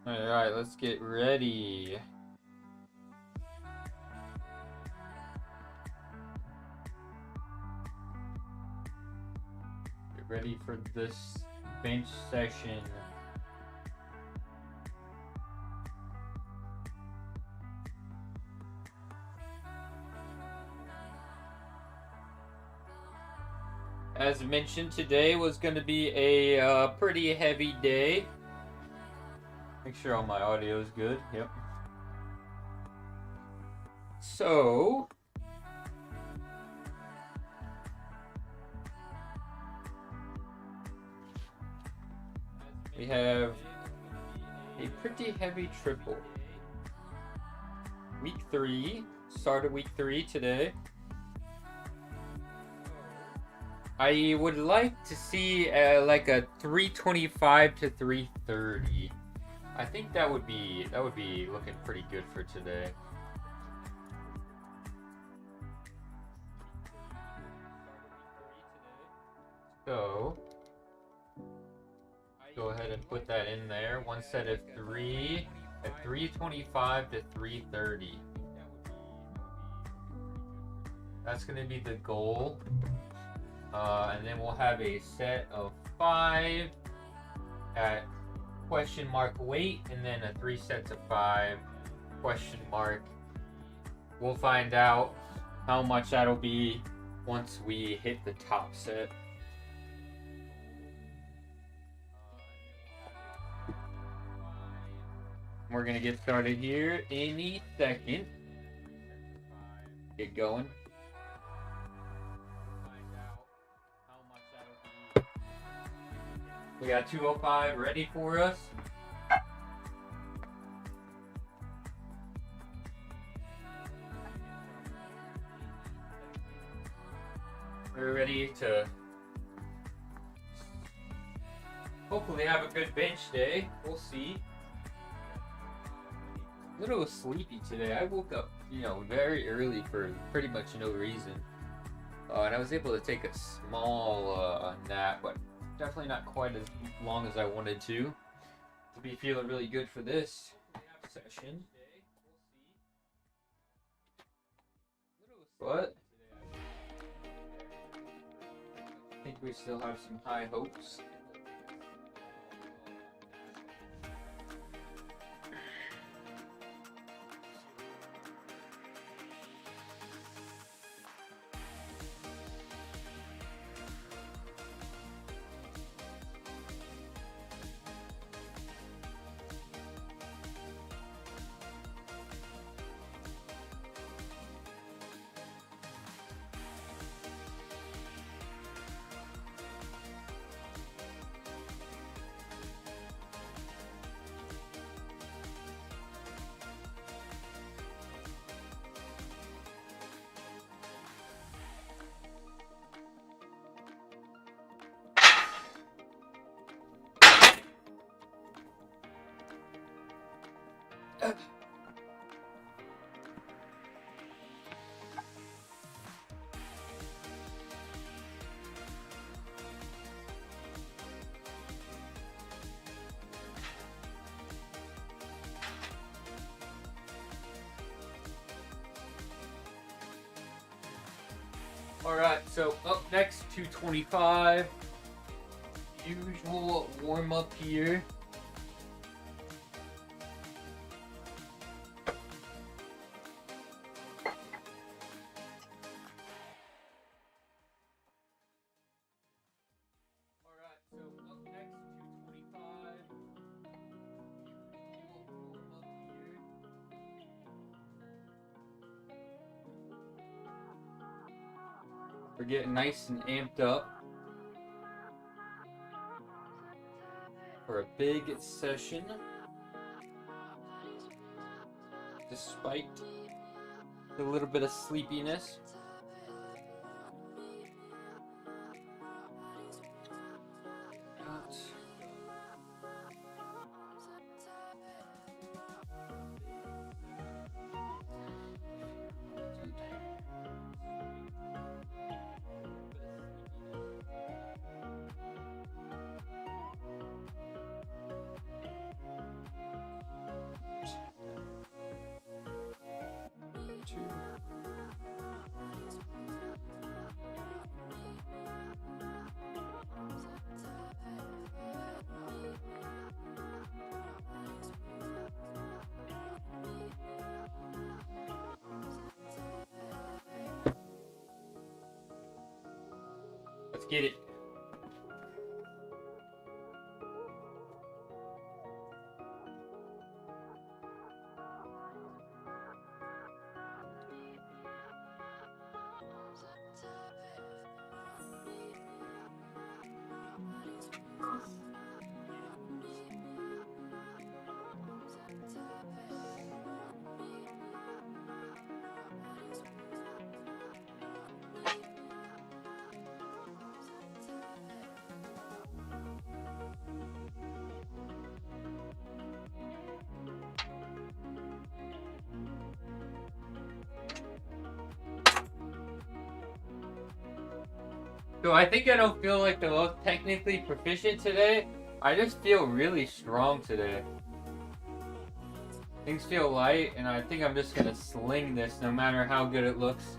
Alright, let's get ready. Get ready for this bench session. As mentioned, today was going to be a pretty heavy day. Make sure all my audio is good. Yep. So, we have a pretty heavy triple. Week 3, start of week 3 today. I would like to see like a 325 to 330. I think that would be looking pretty good for today. So go ahead and put that in there. One set of 3 at 325 to 330. That's going to be the goal. And then we'll have a set of 5 at question mark weight, and then 3 sets of 5 question mark. We'll find out how much that'll be once we hit the top set. We're gonna get started here any second. Get going. We got 205 ready for us. We're ready to hopefully have a good bench day. We'll see. A little sleepy today. I woke up, very early for pretty much no reason. And I was able to take a small nap, but definitely not quite as long as I wanted to. To be feeling really good for this session. But I think we still have some high hopes. Alright, so up next, 225. Usual warm up here. We're getting nice and amped up for a big session, despite a little bit of sleepiness. get it. So I think I don't feel like the most technically proficient today. I just feel really strong today. Things feel light, and I think I'm just gonna sling this no matter how good it looks. So I think I don't feel like the most technically proficient today. I just feel really strong today. Things feel light, and I think I'm just gonna sling this no matter how good it looks.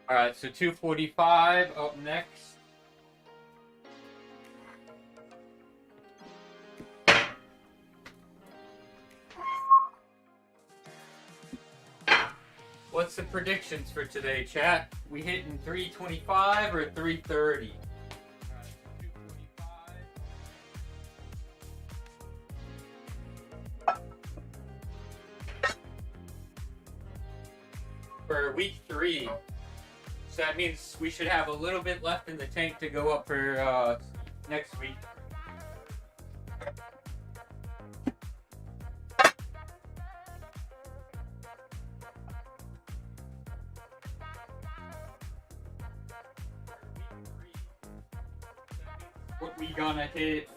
Alright, so 245 up next. What's the predictions for today, chat? We hitting 325 or 330? For week 3. So that means we should have a little bit left in the tank to go up for next week. What we gonna hit?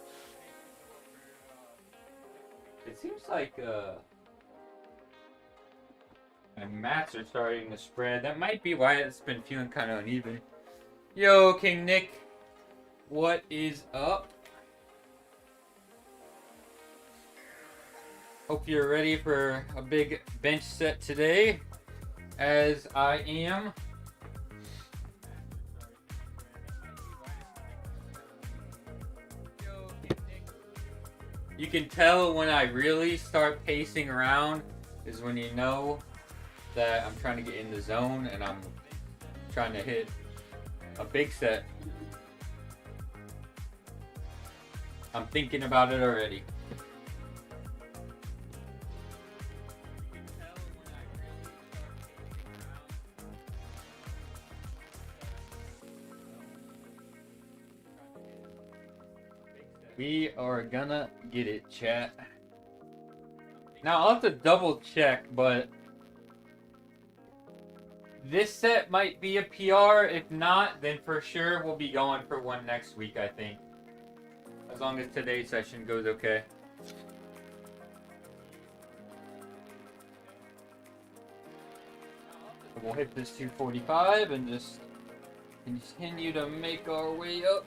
It seems like my mats are starting to spread. That might be why it's been feeling kind of uneven. Yo, King Nick, what is up? Hope you're ready for a big bench set today, as I am. You can tell when I really start pacing around is when you know that I'm trying to get in the zone and I'm trying to hit a big set. I'm thinking about it already. We are gonna get it, chat. Now, I'll have to double check, but this set might be a PR. If not, then for sure we'll be going for one next week, I think. As long as today's session goes okay. We'll hit this 245 and just continue to make our way up.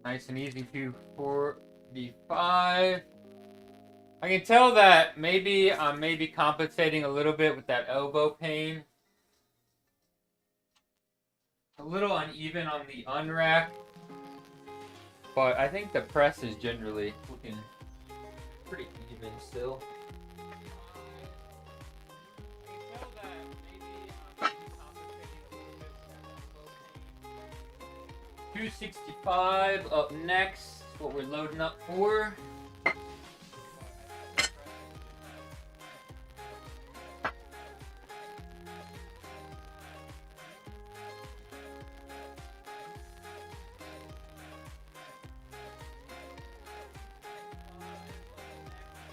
Nice and easy, 245. I can tell that I'm maybe compensating a little bit with that elbow pain. A little uneven on the unrack, but I think the press is generally looking pretty even still. 265 up next. What we're loading up for.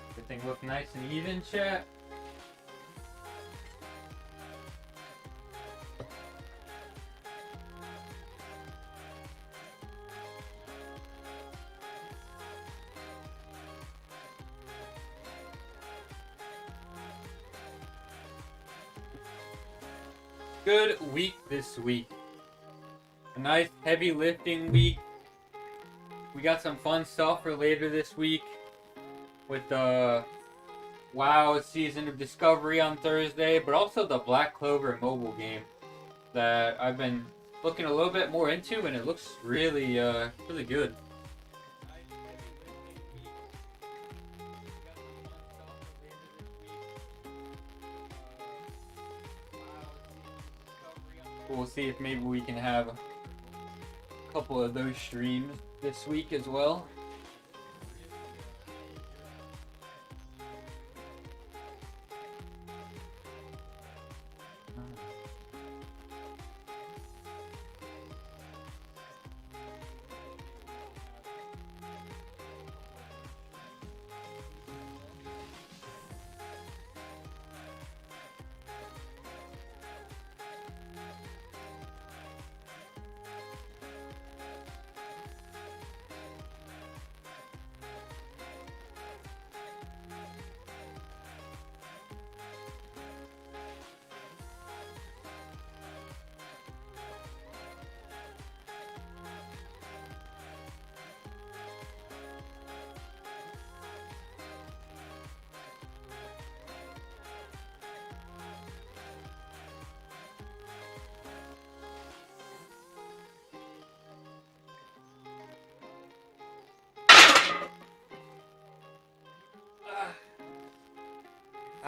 Everything look nice and even, chat. Good week this week. A nice heavy lifting week. We got some fun stuff for later this week with the WoW Season of Discovery on Thursday, but also the Black Clover mobile game that I've been looking a little bit more into, and it looks really, really good. We'll see if maybe we can have a couple of those streams this week as well.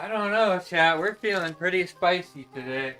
I don't know, chat. We're feeling pretty spicy today.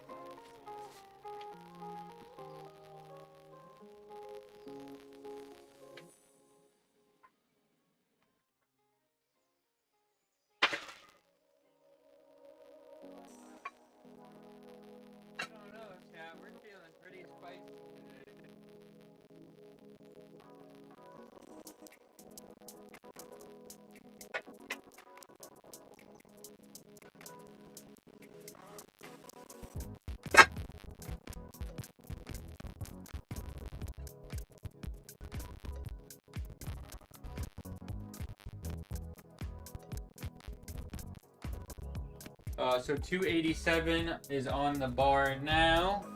So 287 is on the bar now.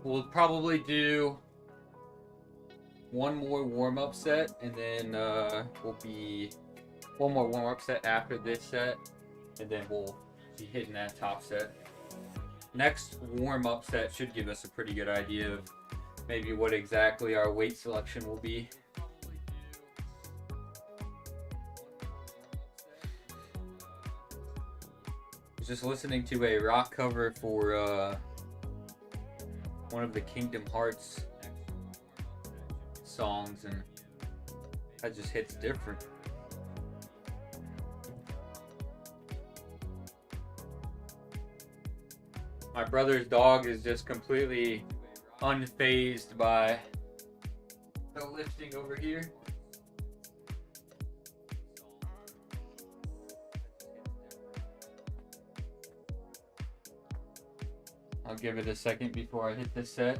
We'll probably do one more warm-up set, and then we'll be one more warm-up set after this set, and then we'll be hitting that top set. Next warm-up set should give us a pretty good idea of maybe what exactly our weight selection will be. Just listening to a rock cover for one of the Kingdom Hearts songs, and that just hits different. My brother's dog is just completely unfazed by the lifting over here. I'll give it a second before I hit this set.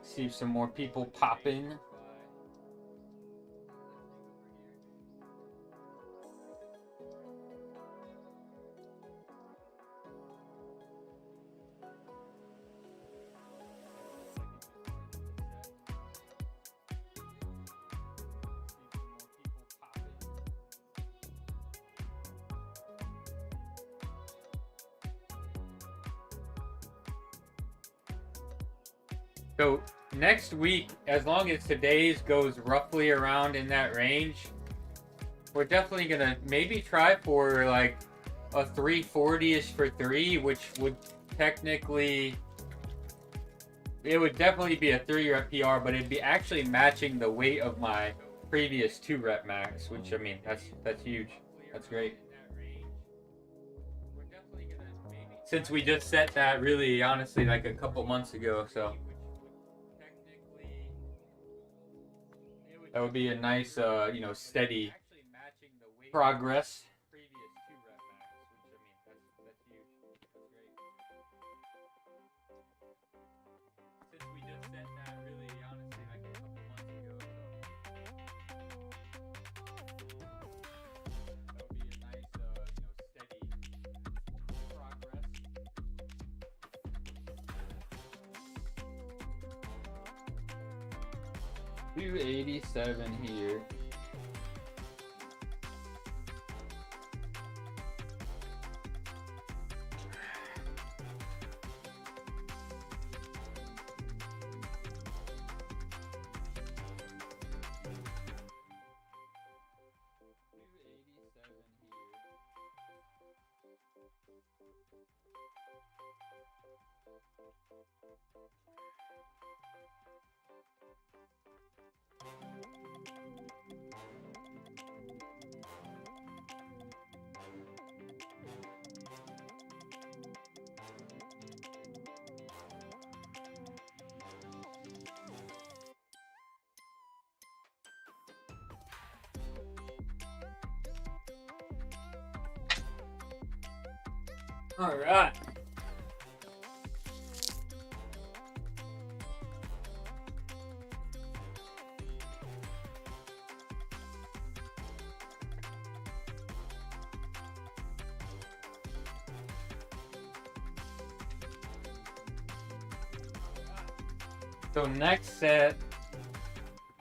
See if some more people pop in. So next week, as long as today's goes roughly around in that range, we're definitely gonna maybe try for like a 340-ish for 3, which would technically, it would definitely be a 3-rep PR, but it'd be actually matching the weight of my previous 2-rep max, which, I mean, that's huge. That's great. Since we just set that really, honestly, like a couple months ago, so that would be a nice, you know, steady progress. $287 here. All right. So next set,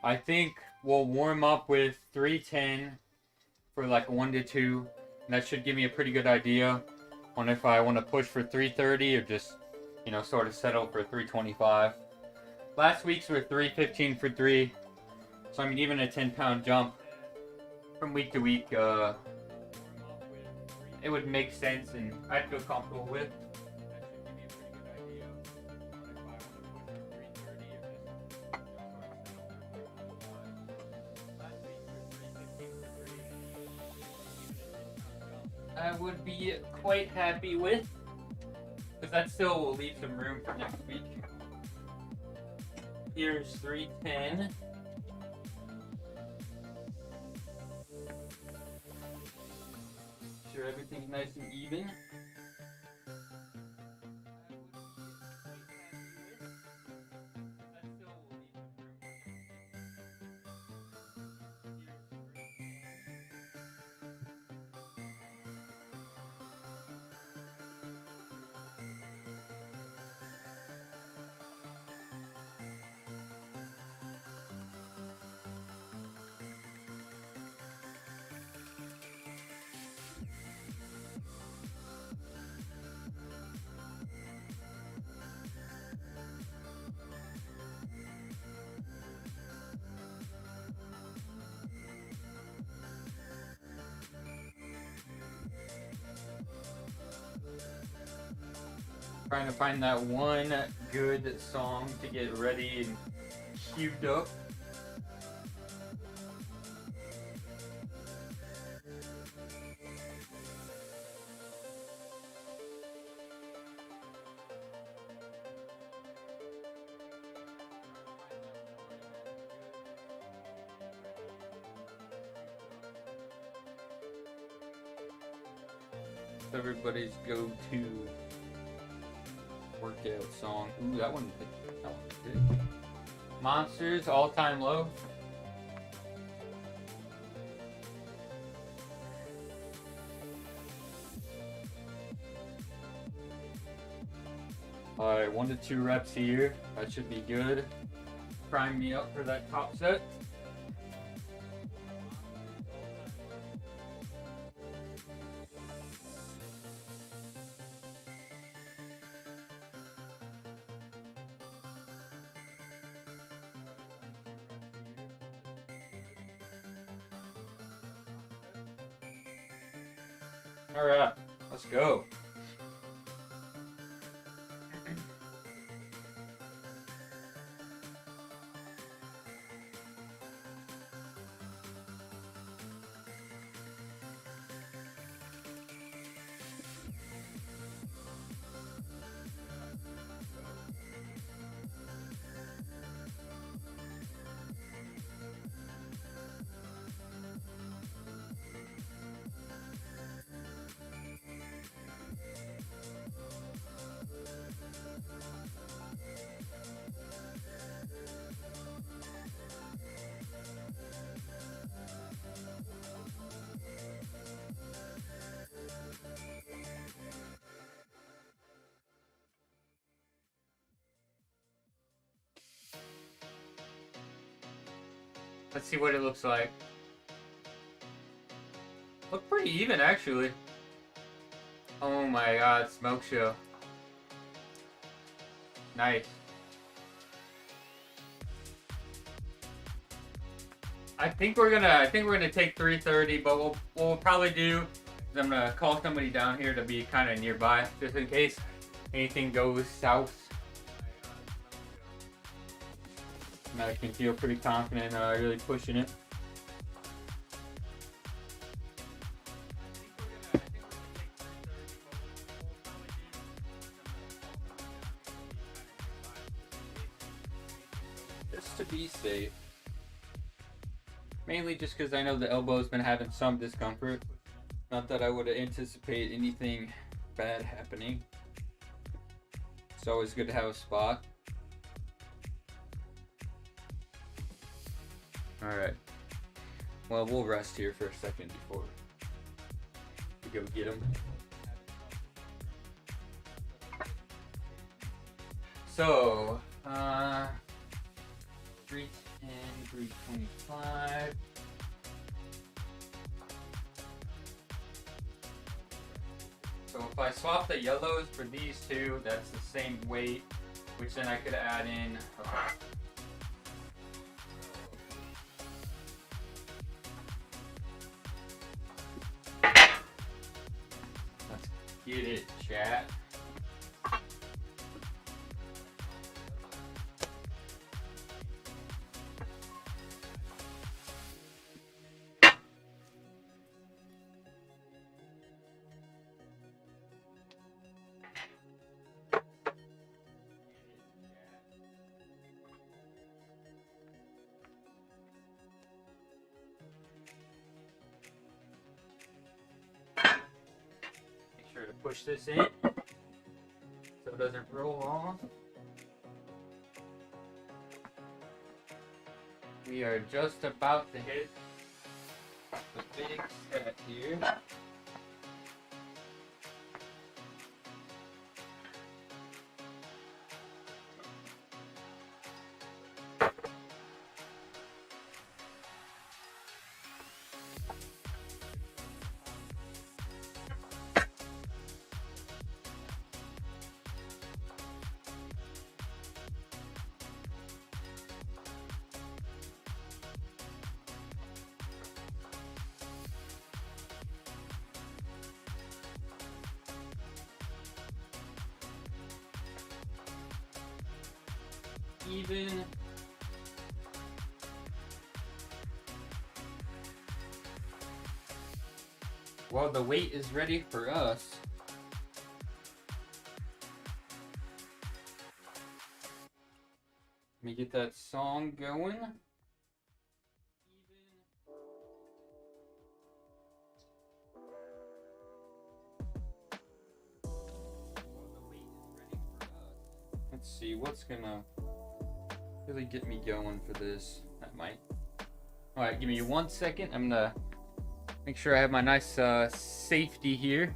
I think we'll warm up with 310 for like 1 to 2. And that should give me a pretty good idea on if I want to push for 330 or just, you know, sort of settle for 325. Last week's were 315 for 3. So I mean, even a 10-pound jump from week to week, it would make sense and I'd feel comfortable with. I would be quite happy with, because that still will leave some room for next week. Here's 310. Sure everything's nice and even. Trying to find that one good song to get ready and queued up. Everybody's go-to workout song. Ooh, that one's good. Monsters, All-Time Low. Alright, 1 to 2 reps here. That should be good. Prime me up for that top set. Alright, Let's go. Let's see what it looks like. Look pretty even, actually. Oh my god, smoke show. Nice. I think we're gonna take 330, but what we'll probably do is I'm gonna call somebody down here to be kind of nearby, just in case anything goes south. I can feel pretty confident really pushing it. Just to be safe. Mainly just because I know the elbow's been having some discomfort. Not that I would anticipate anything bad happening. It's always good to have a spot. Alright. Well, we'll rest here for a second before we go get him. So, 310, 325. So if I swap the yellows for these two, that's the same weight, which then I could add in. Let's get it, chat. To push this in so it doesn't roll off. We are just about to hit the big set here. Even. Well, the weight is ready for us. Let me get that song going. Let's see what's gonna really get me going for this. That might. All right, give me 1 second. I'm gonna make sure I have my nice safety here.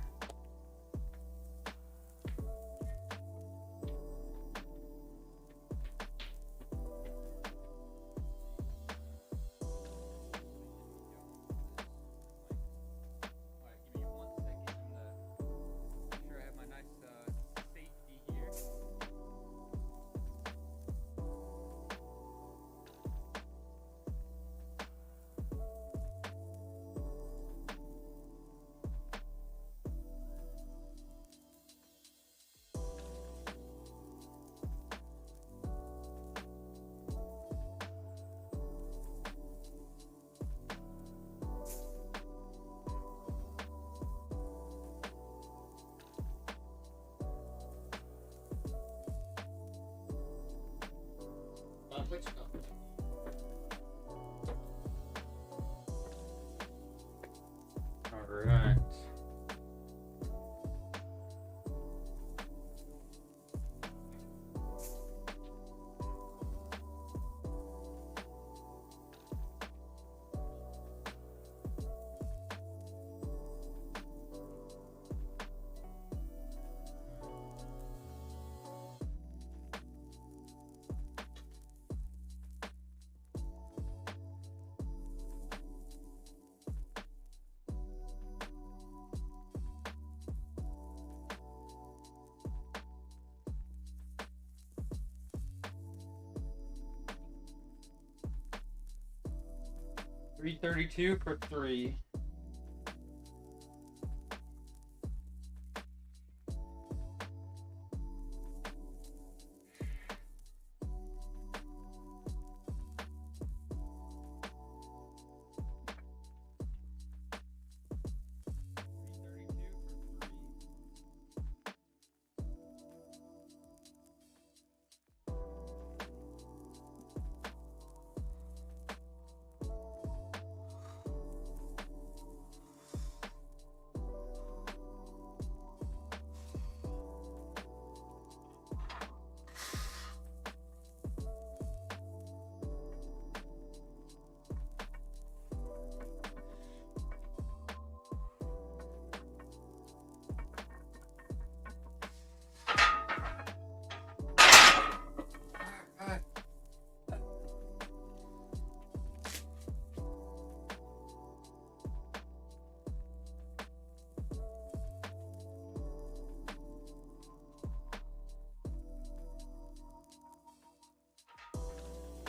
332 for 3.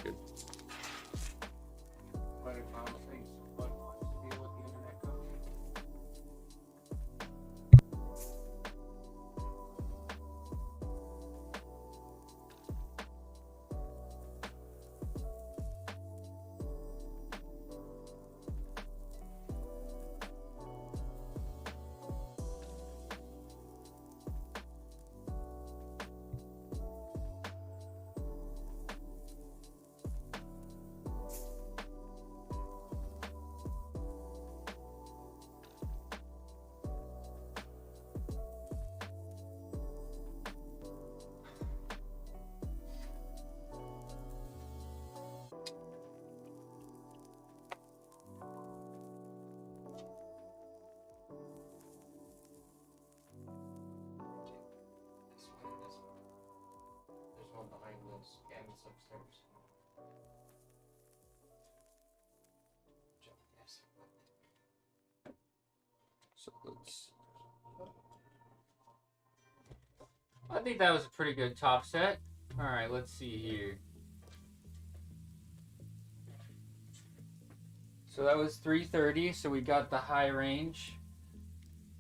Good. Quite a conversation, but see what the internet goes. This one and this one. There's one behind those cabinets upstairs. Yes. So let's. I think that was a pretty good top set. All right, let's see here. So that was 330. So we got the high range.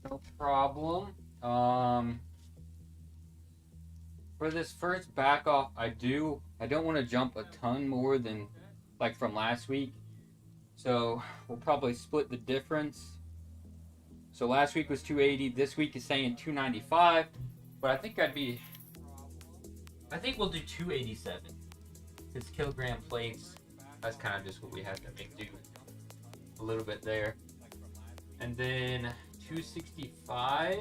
No problem. For this first back off, I don't want to jump a ton more than like from last week. So we'll probably split the difference. So last week was 280. This week is saying 295. But I think we'll do 287. Because kilogram plates, that's kind of just what we have to make do. A little bit there. And then 265.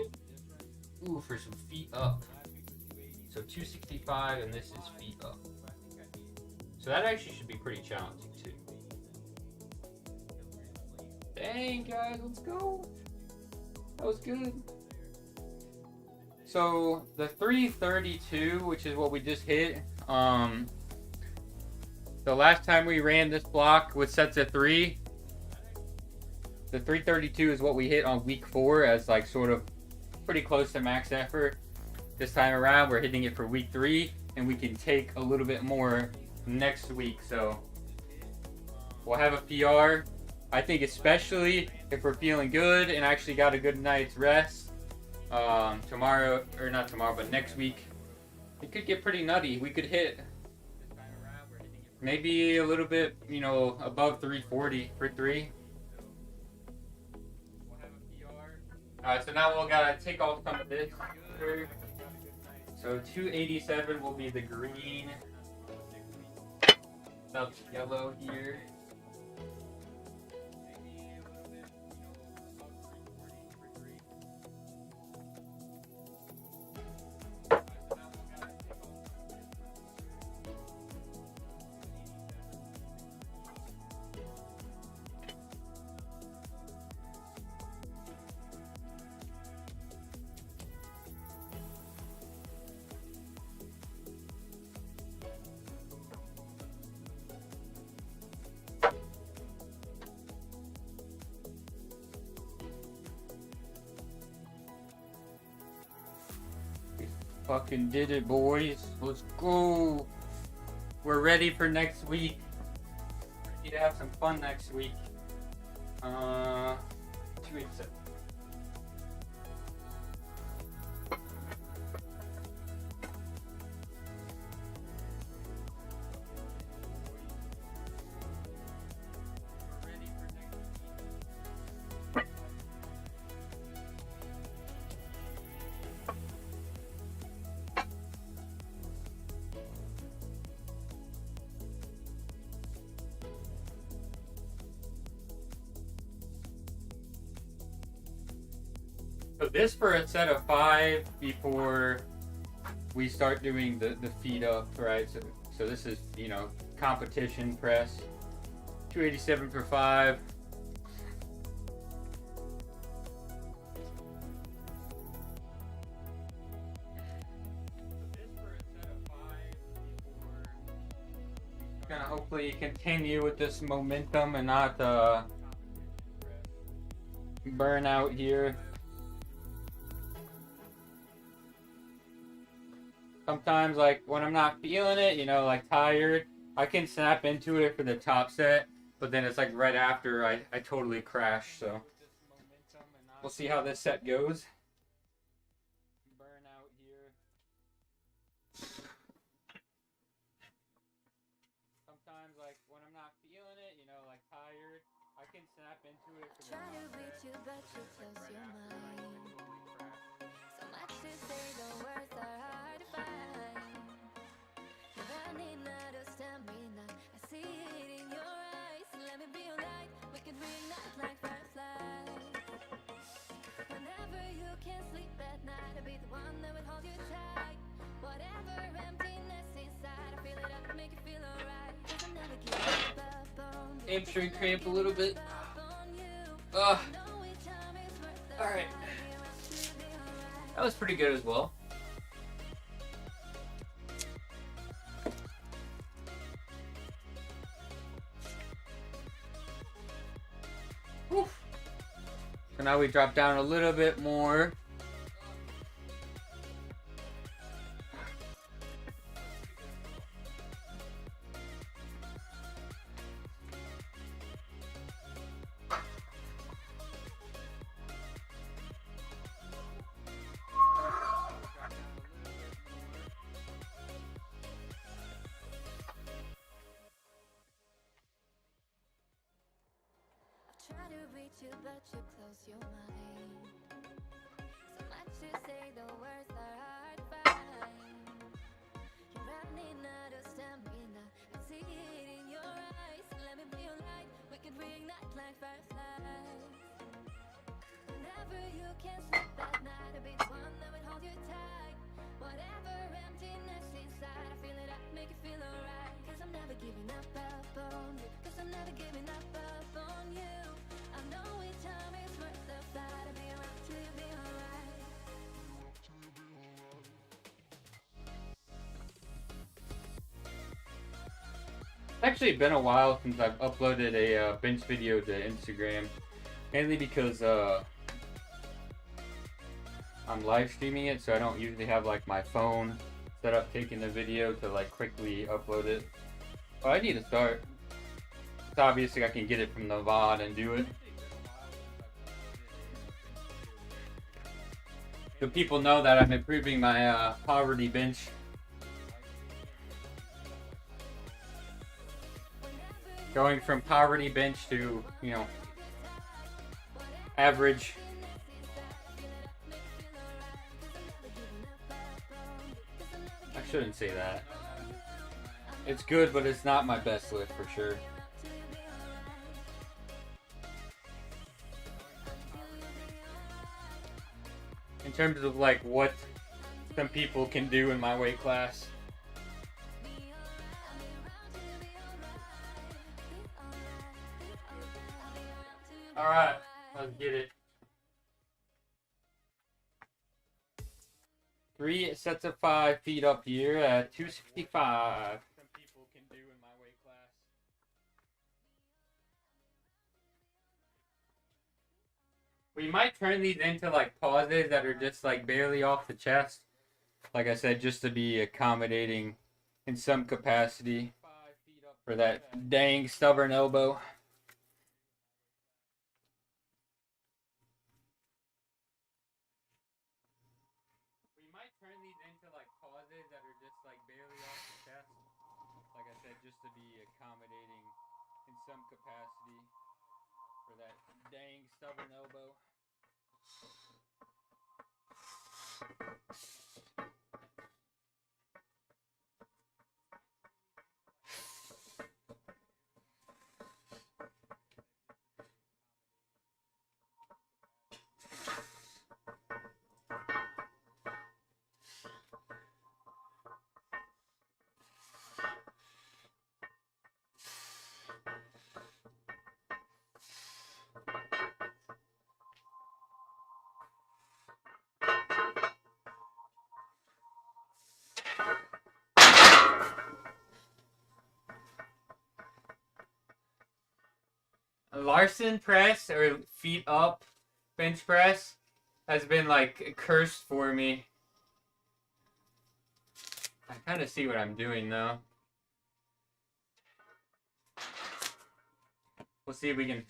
Ooh, for some feet up. So 265, and this is feet up. So that actually should be pretty challenging too. Dang, guys, let's go. That was good. So the 332, which is what we just hit, the last time we ran this block with sets of 3, the 332 is what we hit on week 4 as like sort of pretty close to max effort. This time around, we're hitting it for week 3, and we can take a little bit more next week. So we'll have a PR. I think especially if we're feeling good and actually got a good night's rest. Tomorrow, or not tomorrow, but next week, it could get pretty nutty. We could hit maybe a little bit, above 340 for 3. Alright, so now we'll gotta take off some of this. So 287 will be the green. That's yellow here. Fucking did it, boys. Let's go. We're ready for next week. Ready to have some fun next week. 287. So this for a set of 5 before we start doing the feet up, right? So this is, you know, competition press. 287 for 5. Gonna hopefully continue with this momentum and not burn out here. Sometimes, like, when I'm not feeling it, you know, like tired, I can snap into it for the top set, but then it's like right after I totally crash, so we'll see how this set goes. Burn out here. Sometimes, like, when I'm not feeling it, you know, like tired, I can snap into it for the top set, but then it's like right after I totally crash. So much to say, the words are hard to find. You're running out of stamina, I see it in your eyes. Let me be your light, we can reignite like fireflies. Whenever you can't sleep at night, I'll be the one that will hold you tight. Whatever emptiness inside, I feel it up, make you feel alright. 'Cause I'm never giving up on you. Hamstring cramp a little bit. Alright. That was pretty good as well. Whew. So now we drop down a little bit more. Try to reach you, but you close your mind. So much to say, the words are hard to find. You're running out of stamina, I see it in your eyes. Let me be your light, we can reignite like fireflies. Whenever you can't sleep at night, I'll be the one that will hold you tight. Whatever emptiness inside, I feel it up, make you feel alright. 'Cause I'm never giving up on you. 'Cause I'm never giving up on you. I know each time is worth the fight. I'll be around till you be alright. It's actually been a while since I've uploaded a bench video to Instagram, mainly because I'm live streaming it, so I don't usually have like my phone set up taking the video to like quickly upload it. But I need to start. It's obviously I can get it from the VOD and do it. So people know that I'm improving my poverty bench. Going from poverty bench to, you know, average. I shouldn't say that. It's good, but it's not my best lift for sure. In terms of like what some people can do in my weight class. Alright, let's get it. 3 sets of 5 feet up here at 265. Some people can do in my weight class. We might turn these into like pauses that are just like barely off the chest. Like I said, just to be accommodating in some capacity for that dang stubborn elbow. turn these into like pauses that are just like barely off the chest. Like I said, just to be accommodating in some capacity for that dang stubborn elbow. Larson press or feet up bench press has been like cursed for me. I kind of see what I'm doing though. We'll see if we can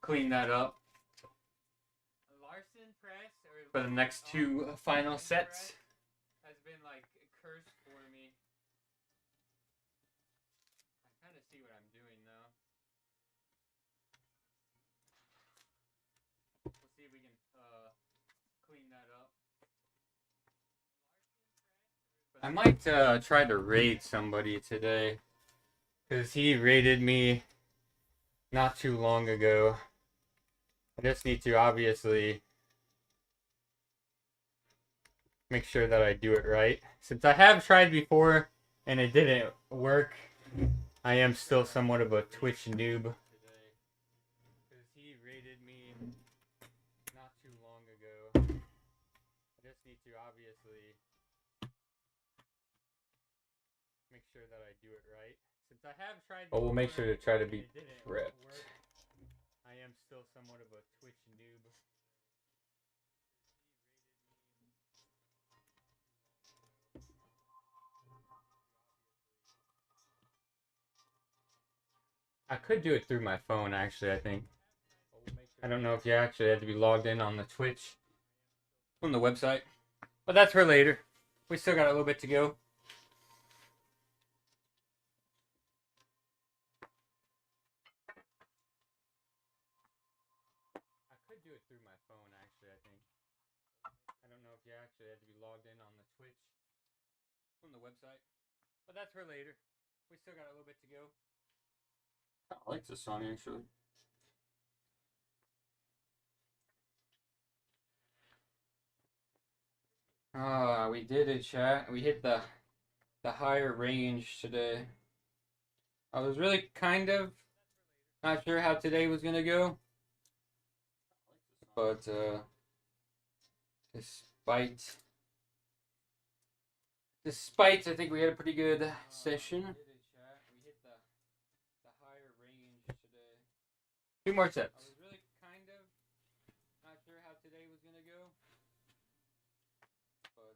clean that up. Larson press or for the next two final sets has been like cursed for me. I kind of see what I'm doing though. We'll see if we can clean that up. I might try to raid somebody today, because he raided me not too long ago. I just need to obviously make sure that I do it right. Since I have tried before and it didn't work, I am still somewhat of a Twitch noob. Because he raided me not too long ago. I just need to obviously make sure that I do it right. Since I have tried before, we'll make sure to try to be prepped. I am still somewhat of a Twitch noob. I could do it through my phone, actually, I think. I don't know if you actually have to be logged in on the Twitch on the website. But that's for later. We still got a little bit to go. I could do it through my phone, actually, I think. I don't know if you actually have to be logged in on the Twitch on the website. But that's for later. We still got a little bit to go. I like this song, actually. We did it, chat. We hit the higher range today. I was really kind of not sure how today was gonna go, but despite I think we had a pretty good session. We hit the higher range today. Two more sets. I was really kind of not sure how today was gonna go, but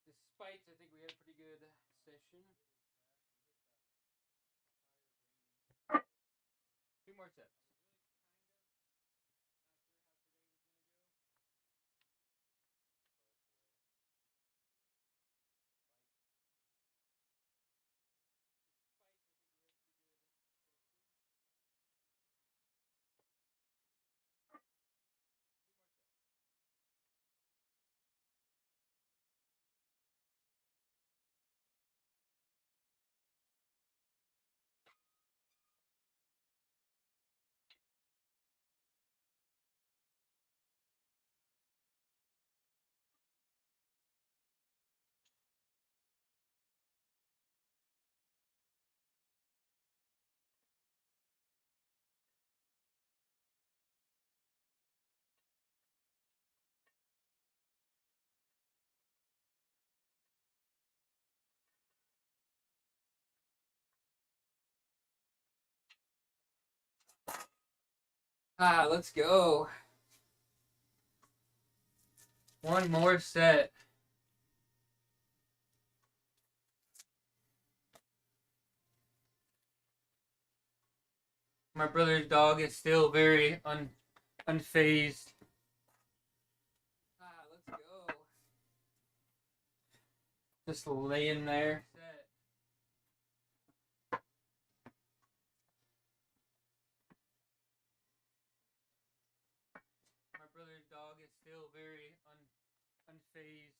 despite I think we had a pretty good session. Two more sets. Let's go. One more set. My brother's dog is still very unfazed. Let's go. Just laying there. My brother's dog is still very unfazed.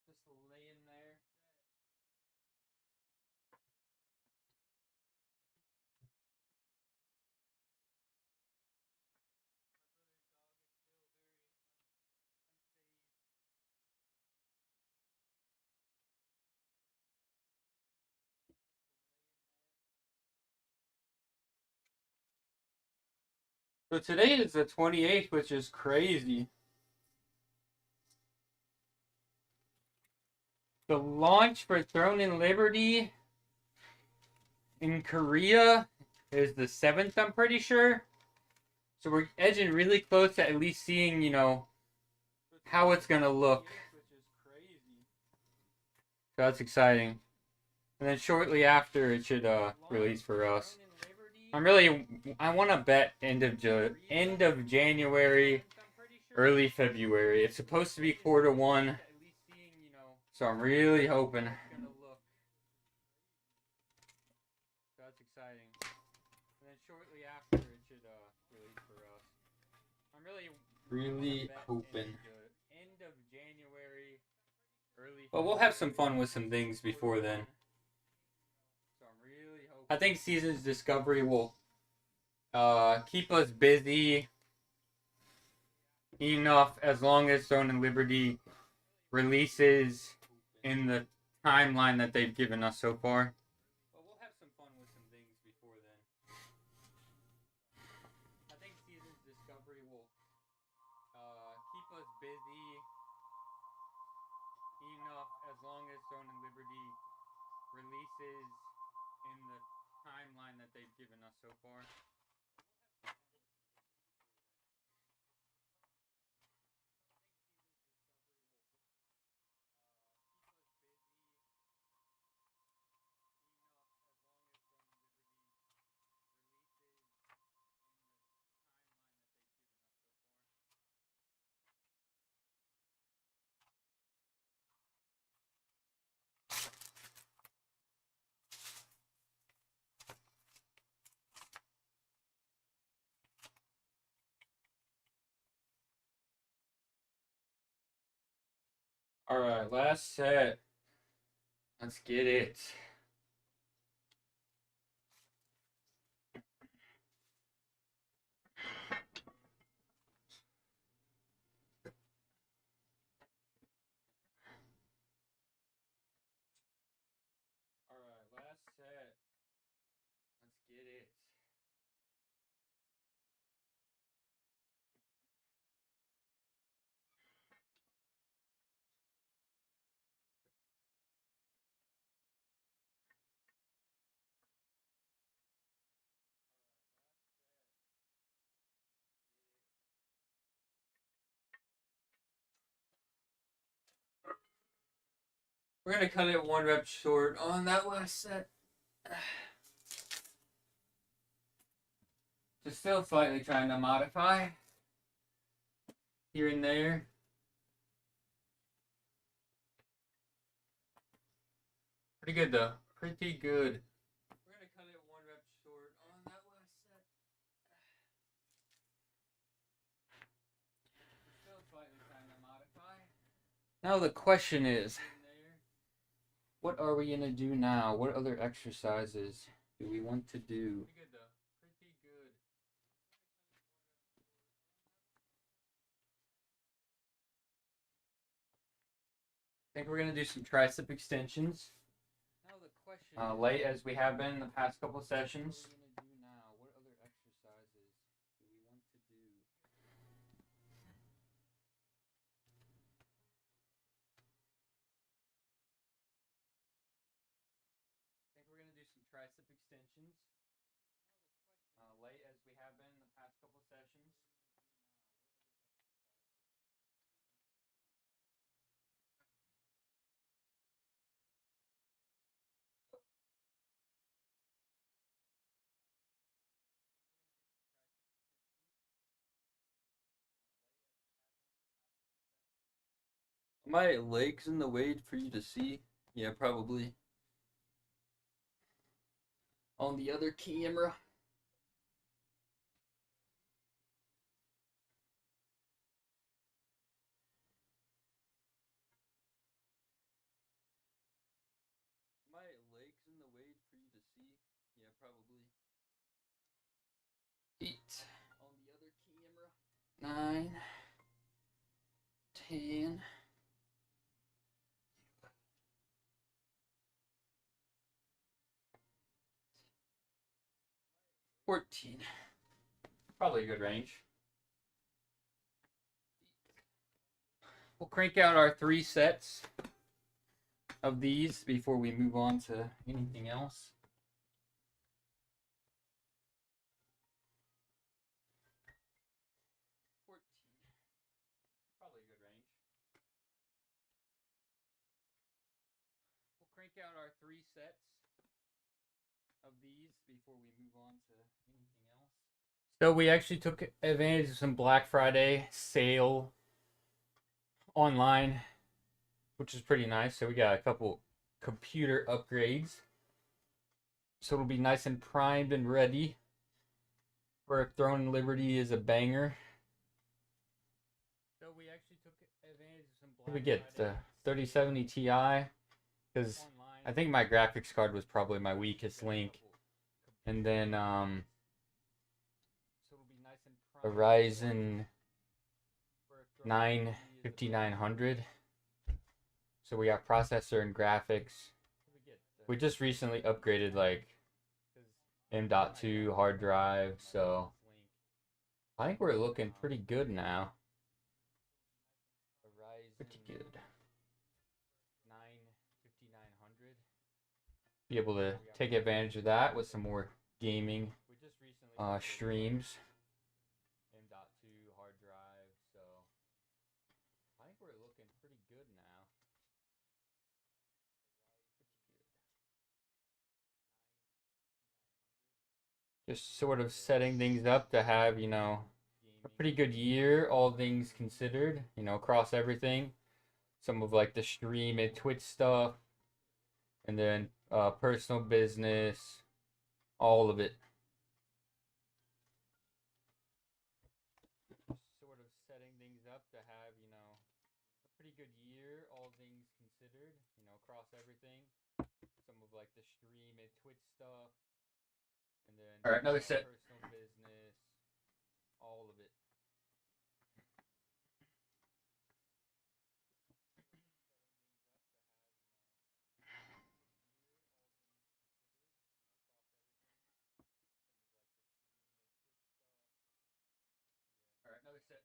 Just laying there. So today is the 28th, which is crazy. The launch for Throne and Liberty in Korea is the 7th, I'm pretty sure. So we're edging really close to at least seeing, you know, how it's going to look. So that's exciting. And then shortly after, it should release for us. I want to bet end of January, early February. It's supposed to be Q1, so I'm really hoping. That's exciting. And then shortly after, it should release for us. I'm really hoping. End of January, early. But we'll have some fun with some things before then. I think Seasons Discovery will keep us busy enough as long as Throne and Liberty releases in the timeline that they've given us so far. But we'll have some fun with some things before then. I think Seasons Discovery will keep us busy enough as long as Throne and Liberty releases in the timeline that they've given us so far. All right, last set. Let's get it. All right, last set. Let's get it. We're gonna cut it 1 rep short on that last set. Just still slightly trying to modify here and there. Pretty good though. Pretty good. We're gonna cut it 1 rep short on that last set. Still slightly trying to modify. Now the question is, what are we gonna do now? What other exercises do we want to do? Pretty good though. Pretty good. I think we're gonna do some tricep extensions. Late as we have been in the past couple of sessions. What other exercises do we want to do? I think we're gonna do some tricep extensions. Late as we have been in the past couple of sessions. My legs in the way for you to see? Yeah, probably. On the other camera. My legs in the way for you to see? Yeah, probably. 8 on the other camera. 9, 10. 14. Probably a good range. We'll crank out our 3 sets of these before we move on to anything else. Probably a good range. We'll crank out our 3 sets of these before we move on to anything else. So we actually took advantage of some Black Friday sale online, which is pretty nice. So we got a couple computer upgrades. So it'll be nice and primed and ready for Throne Liberty is a banger. So we actually took advantage of some Black Friday. We get the 3070 Ti, because I think my graphics card was probably my weakest link. And then a Ryzen 9 5900. So we got processor and graphics. We just recently upgraded like M.2 hard drive, so I think we're looking pretty good now. Pretty good. 5900. Be able to take advantage of that with some more gaming streams. M.2 hard drive, so I think we're looking pretty good now. Just sort of setting things up to have, you know, a pretty good year, all things considered, you know, across everything. Some of like the stream and Twitch stuff, and then personal business, all of it. Sort of setting things up to have, you know, a pretty good year, all things considered, you know, across everything. Some of like the stream and Twitch stuff, and then all right, another set. Personal business, all of it. All right, another set.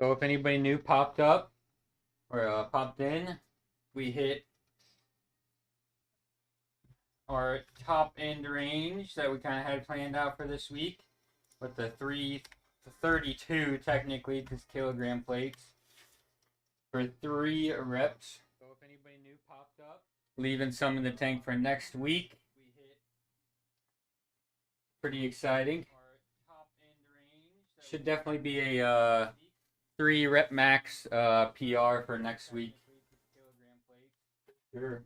So if anybody new popped up or popped in, we hit our top end range that we kind of had planned out for this week with the 32 technically, because kilogram plates for 3 reps. So if anybody new popped up, leaving some in the tank for next week. We hit pretty exciting. Should definitely be a 3 rep max PR for next week. Sure.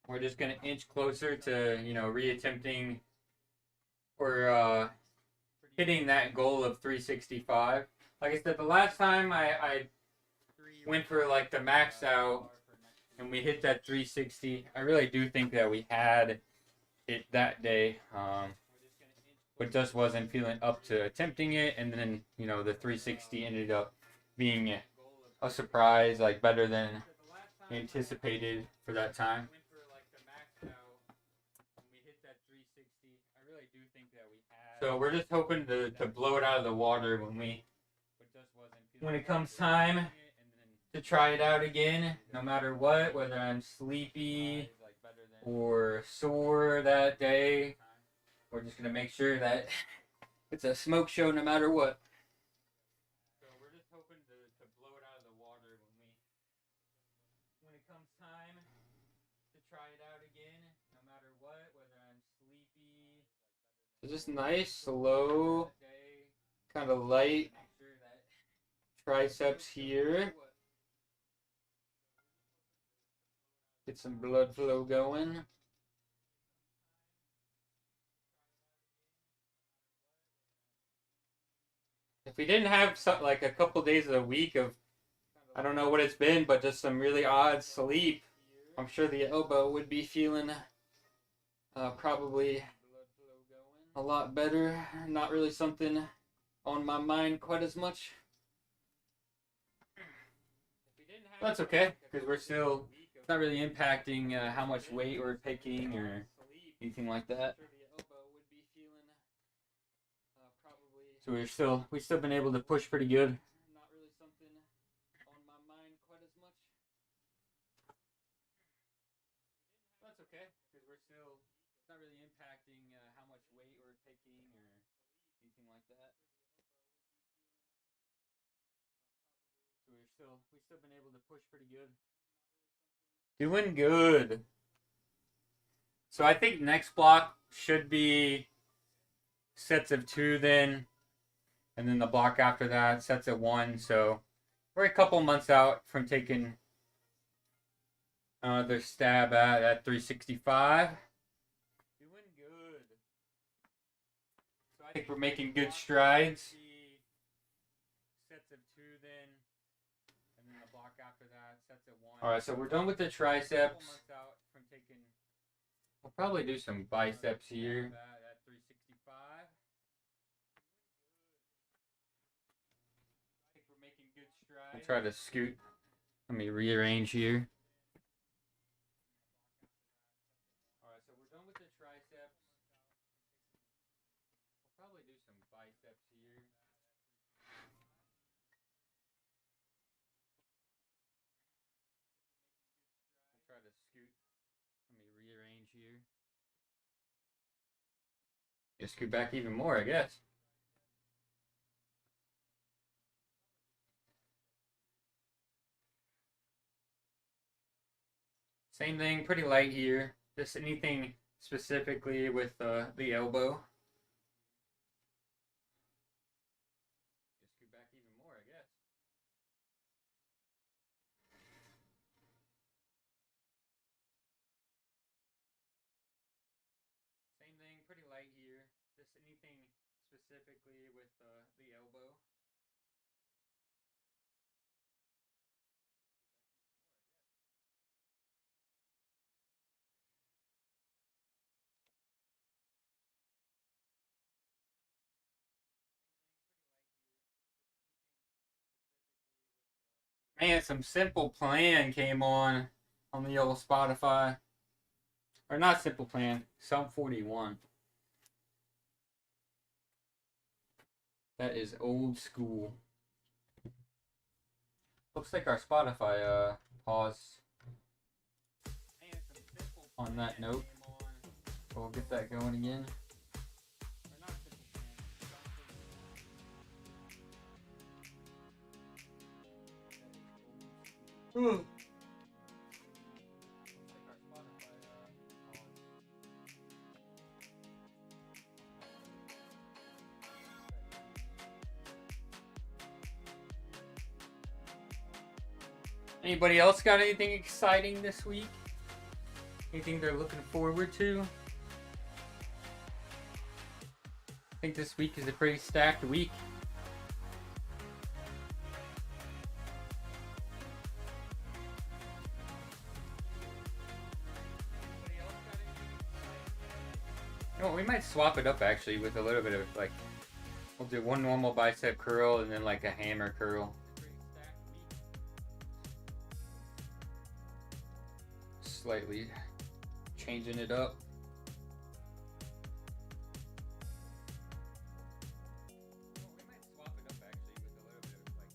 We're just gonna inch closer to, you know, reattempting or hitting that goal of 365. Like I said, the last time I went for like the max out and we hit that 360, I really do think that we had it that day. But just wasn't feeling up to attempting it, and then, you know, the 360 ended up being a surprise, like better than anticipated for that time. Went for like the max out when we hit that 360. I really do think that we had. So we're just hoping to blow it out of the water but just wasn't when feeling it comes like time it, and then to try it out again, no matter what, whether I'm sleepy like better than or sore that day. We're just gonna make sure that it's a smoke show no matter what. So we're just hoping to blow it out of the water When it comes time to try it out again, no matter what, whether I'm sleepy. So just nice, slow, kind of light triceps here. Get some blood flow going. If we didn't have like a couple days of the week of, I don't know what it's been, but just some really odd sleep, I'm sure the elbow would be feeling probably a lot better. Not really something on my mind quite as much. That's okay, because we're still, it's not really impacting how much weight we're picking or anything like that. So we've still been able to push pretty good. Not really something on my mind quite as much. That's okay, because we're still, it's not really impacting how much weight we're picking or anything like that. So we've still been able to push pretty good. Doing good. So I think next block should be sets of 2 then. And then the block after that, sets of 1. So we're a couple months out from taking another stab at 365. Doing good. So I think we're making good strides. Sets of 2 then. And then the block after that, sets of 1. Alright, so we're done with the triceps. We'll probably do some biceps here. At 365. I'll try to scoot. Let me rearrange here. Alright, so we're done with the triceps. We'll probably do some biceps here. I'll try to scoot. Let me rearrange here. Just scoot back even more, I guess. Same thing, pretty light here. Just anything specifically with the elbow. Just scoot back even more, I guess. Same thing, pretty light here. Just anything specifically with the elbow. Man, some Simple Plan came on the old Spotify. Or not Simple Plan, Sum 41. That is old school. Looks like our Spotify paused on that note. So we'll get that going again. Ooh. Anybody else got anything exciting this week? Anything they're looking forward to? I think this week is a pretty stacked week. You know, we might swap it up actually with a little bit of like, we'll do one normal bicep curl and then like a hammer curl. slightly changing it up. Well, we might swap it up actually with a little bit of like,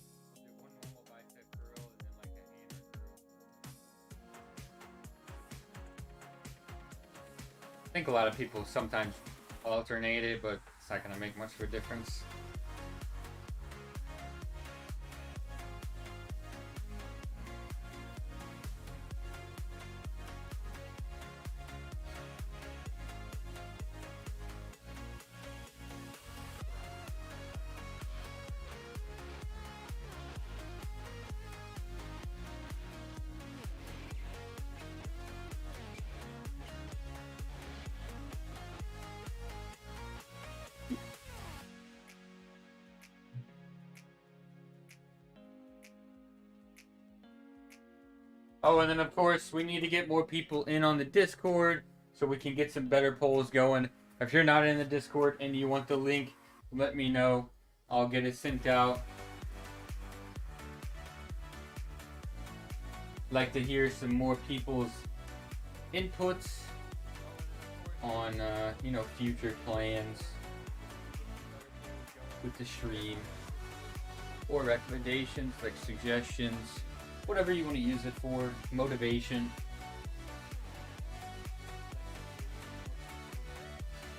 we'll do one normal bicep curl and then like a hammer curl. I think a lot of people sometimes alternate it, but it's not going to make much of a difference. Oh, and then of course we need to get more people in on the Discord so we can get some better polls going. If you're not in the Discord and you want the link, let me know. I'll get it sent out. Like to hear some more people's inputs on you know, future plans with the stream, or recommendations like suggestions. Whatever you want to use it for, motivation.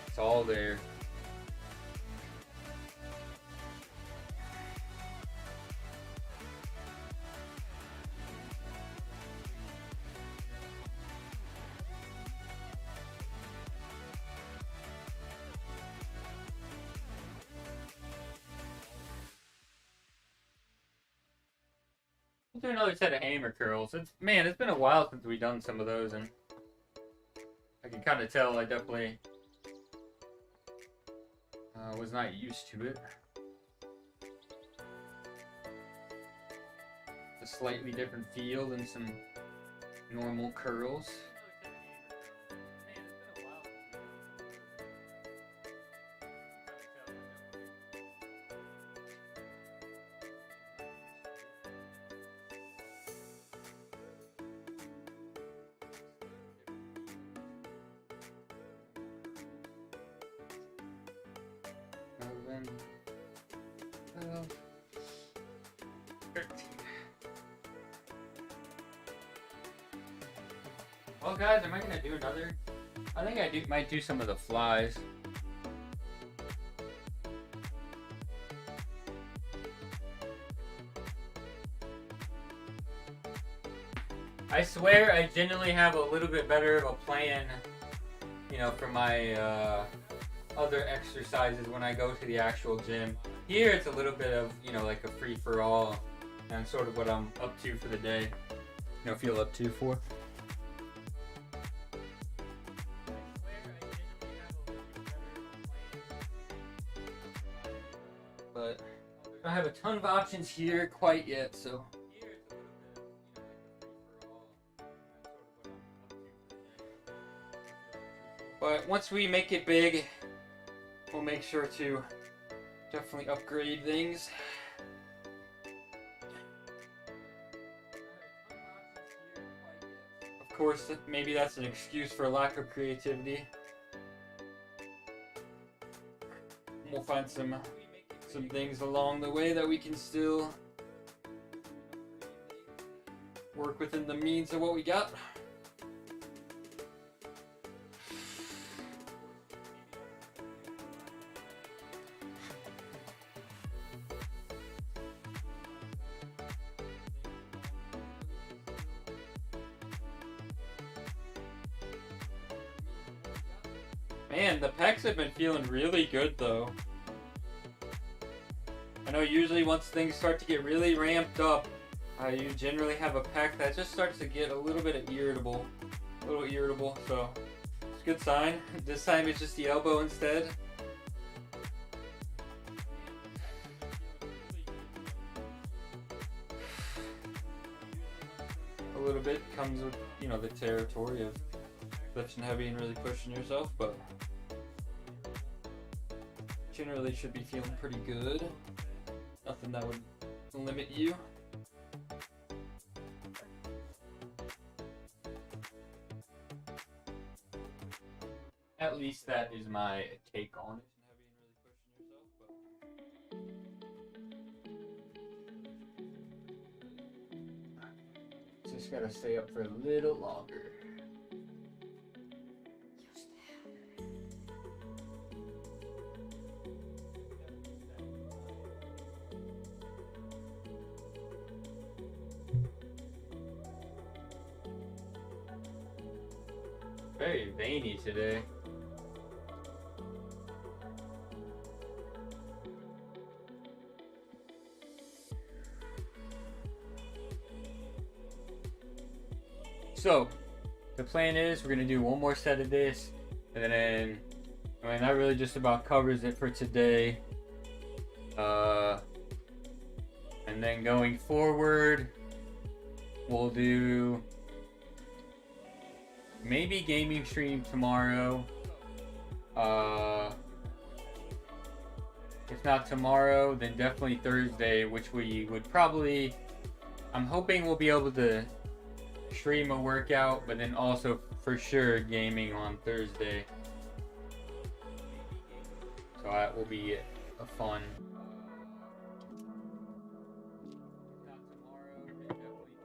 It's all there. We'll do another set of hammer curls. It's been a while since we've done some of those, and I can kind of tell I definitely was not used to it. It's a slightly different feel than some normal curls. Well, guys, am I gonna do another? I think I might do some of the flies. I swear I genuinely have a little bit better of a plan, you know, for my other exercises when I go to the actual gym. Here it's a little bit of, you know, like a free-for-all, and sort of what I'm up to for the day. You know, feel up to for. But I don't have a ton of options here quite yet, so. But once we make it big, we'll make sure to definitely upgrade things. Of course, maybe that's an excuse for a lack of creativity. We'll find some things along the way that we can still work within the means of what we got. Man, the pecs have been feeling really good though. I know usually once things start to get really ramped up, you generally have a pec that just starts to get a little bit irritable. So it's a good sign. This time it's just the elbow instead. A little bit comes with, you know, the territory of lifting heavy and really pushing yourself, but generally should be feeling pretty good. Nothing that would limit you. At least that is my take on it. Just gotta stay up for a little longer. Very veiny today. So, the plan is we're gonna do one more set of this, and then, I mean, that really just about covers it for today. And then going forward, we'll do maybe gaming stream tomorrow. If not tomorrow, then definitely Thursday, which we would probably, I'm hoping we'll be able to stream a workout, but then also for sure gaming on Thursday. So that will be a fun. Not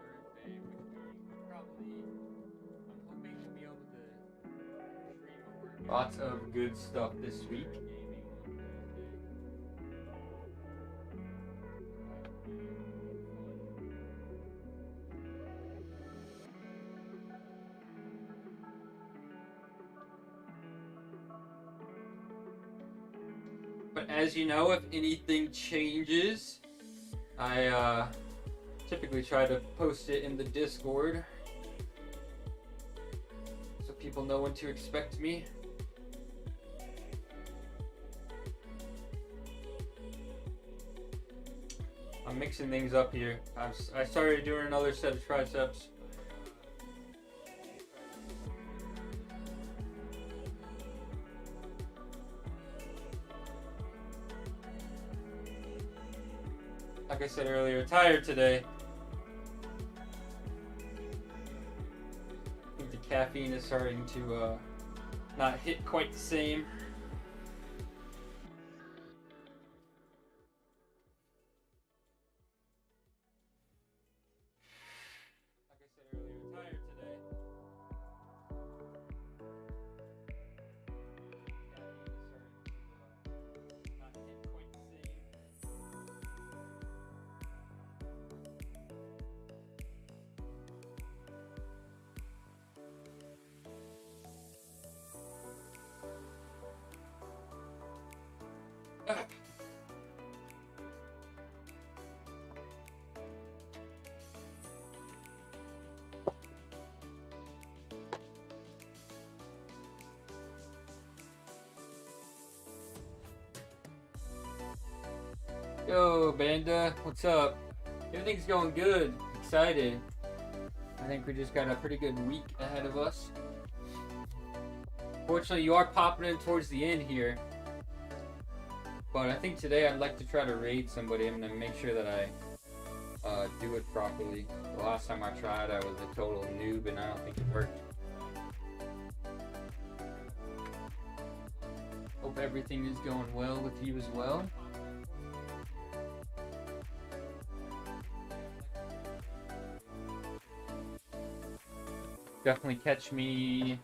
tomorrow, then definitely Thursday, which we would probably, I'm hoping we'll be able to stream a workout. Lots of good stuff this week. But as you know, if anything changes, I typically try to post it in the Discord so people know when to expect me. I'm mixing things up here. I started doing another set of triceps. Like I said earlier, tired today. I think the caffeine is starting to not hit quite the same. Like I said earlier, tired today. Caffeine is starting to not hit quite the same. Yo, Banda, what's up? Everything's going good. Excited. I think we just got a pretty good week ahead of us. Fortunately, you are popping in towards the end here. But I think today I'd like to try to raid somebody. I'm going to make sure that I do it properly. The last time I tried, I was a total noob and I don't think it worked. Hope everything is going well with you as well. Definitely catch me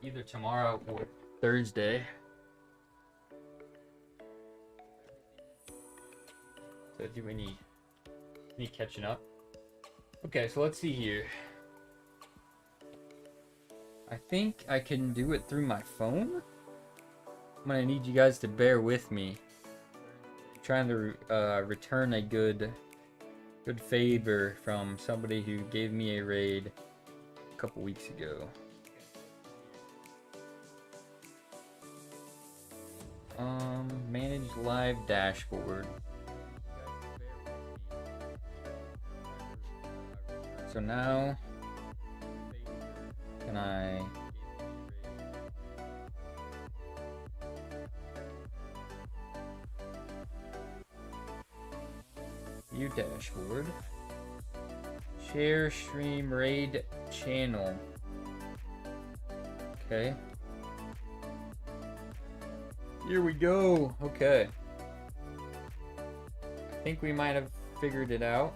either tomorrow or Thursday. So do any catching up? Okay, so let's see here. I think I can do it through my phone. I'm gonna need you guys to bear with me. I'm trying to return a good favor from somebody who gave me a raid a couple weeks ago. Manage live dashboard. So now, can I? View dashboard. Share stream raid channel. Okay. Here we go. Okay. I think we might have figured it out.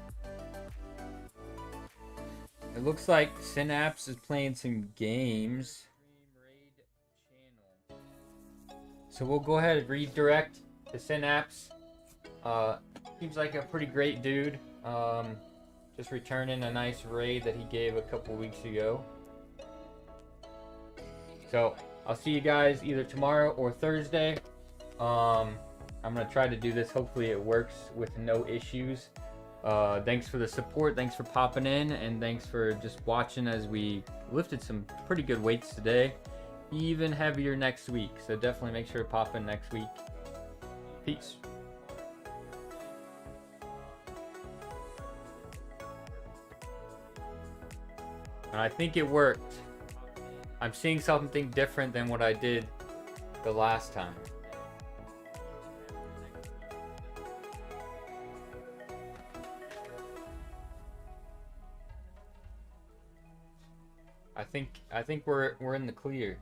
It looks like Synapse is playing some games. So we'll go ahead and redirect to Synapse. Seems like a pretty great dude. Just returning a nice raid that he gave a couple weeks ago. So I'll see you guys either tomorrow or Thursday. I'm gonna try to do this. Hopefully it works with no issues. Thanks for the support. Thanks for popping in, and thanks for just watching as we lifted some pretty good weights today. Even heavier next week. So definitely make sure to pop in next week. Peace. And I think it worked. I'm seeing something different than what I did the last time. I think we're in the clear.